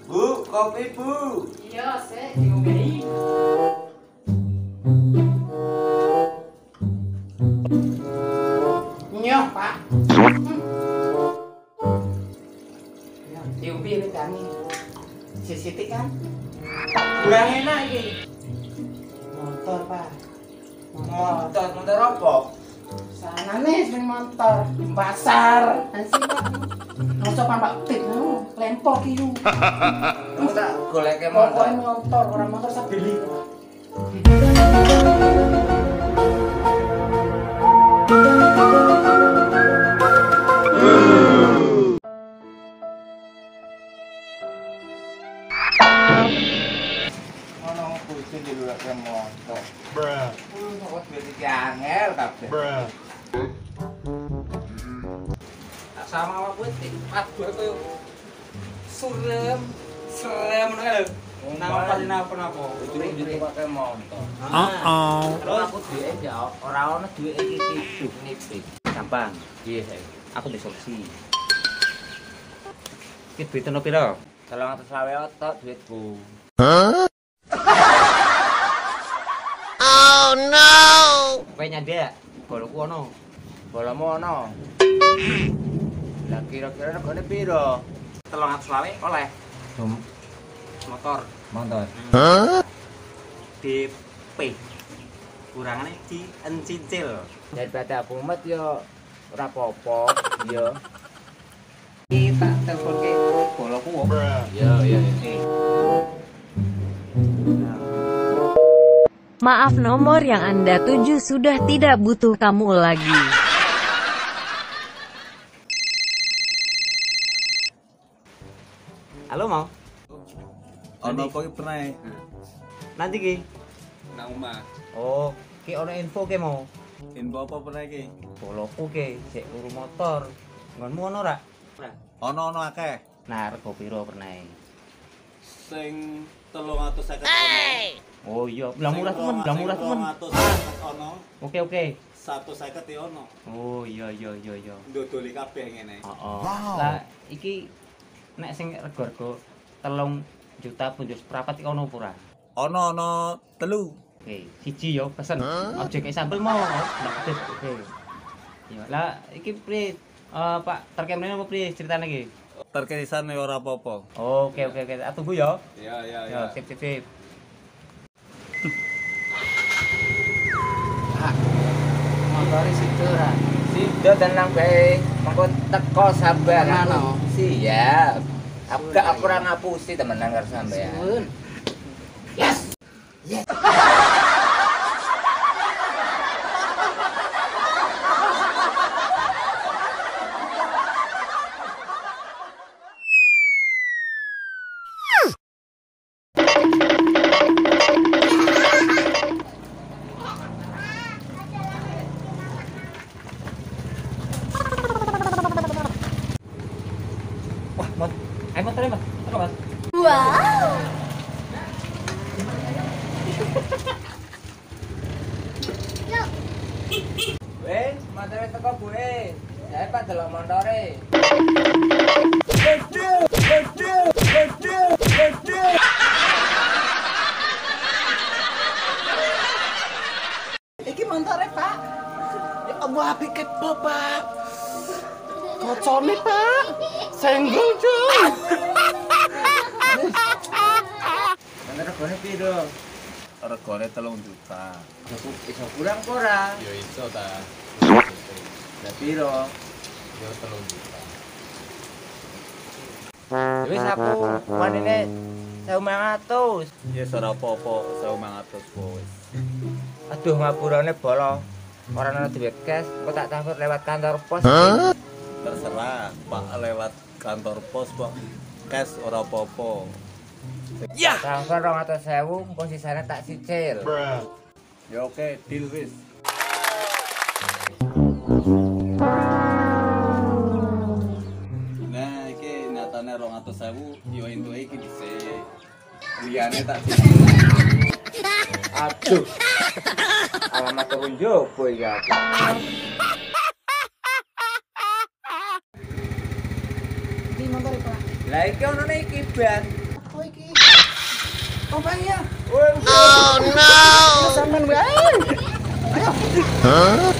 Bu, kopi bu. Iya, saya diomelin. Nyoh, Pak. Diubi ini kami. Siti kan? Kurang enak ini. Motor, Pak. Motor apa? Sana nih sering motor. Pasar. Asik, Pak. Masuk Pak Tip, lempok kiyu. Kamu tak golek Pokoknya motor. motor, orang motor saya beli. Ono kucing di luar motor. Bruh. Kok duit iki angel kabeh. Bruh. Sama awak kowe aduh koyo surem ngono lho. Nang apa Duit pakai motor. Terus aku duit ya ora ono duit iki hidup nipis. Gampang. Piye sae? Aku ndek solusi. Iki duit ono pira? 320 tok duitku. Oh no! Kowe nyadek? Golku ono. Bolamu ono. Lah kira-kira regane piro? 320 oleh motor. Motor. DP. Kurangane diencicil. Daripada aku mumet yo ora apa-apa, yo. Kita telepon ke boloku. Bruh. Yo. Maaf, nomor yang Anda tuju sudah tidak butuh kamu lagi. Halo mau? Ono apa iki pernah? Nanti ki. Nang omah. Oh, ki ono info ke mau? Info apa pernah iki? Boloku ke sik turu motor. Nggonmu ono ora? Ono akeh. Nah, rego piro pernah? Sing 350 ono. Oh iya, lah murah temen. 350 ono. Oke. 150 ya ono. Oh iya. Ndodoli kabeh ngene. Heeh. Lah iki nek sing rego-rego 3 juta punjul seprapat iki ono apa ora? Ono telu. Oke, siji yo pesen. Aja kayak sambel mau. Ndak pedes. Oke. Iya, lah iki priye? Pak, terkemene apa priye ceritane iki? Terkesisan ya ora apa-apa. Oke. Tak tunggu ya. Ya. Yo, sip. Motor situ ra. Sido tenang bae. Mengko teko sabar. Ano? Siap. Aku ora ngapusi temenan karo sampean. Sun. Yes. Wah, motor, Mas. Apa, Mas? Wes, mantep teko gue. Saya Pak delok montore. Iki montore, Pak. Ya Allah, api kepo, Pak. Kocone, Pak. Senggol, Cuk. Mana regane piro? Regane 3 juta. Iso kurang apa ora? Ya iso ta. Lah piro? Ya 3 juta. Wis aku manine 1.500. Ya ora apa-apa, 1.500 wis. Aduh ngapurane bolo. Ora ana duit cash, kok tak transfer lewat kantor pos. Terserah, Pak lewat kantor pos, Pak. Cash ora apa-apa. Transfer 200.000, engko sisane tak cicil. Bruh. Ya oke, deal wis. Nah, iki nyatane 200.000 yo entuk iki dhisik. Liyane tak cicil. Aduh. Alamat turun jopo iki aku. Lah iki ono nek iki ban. Apa iki? Oh bahaya. Oh Sampean wae. Ayo.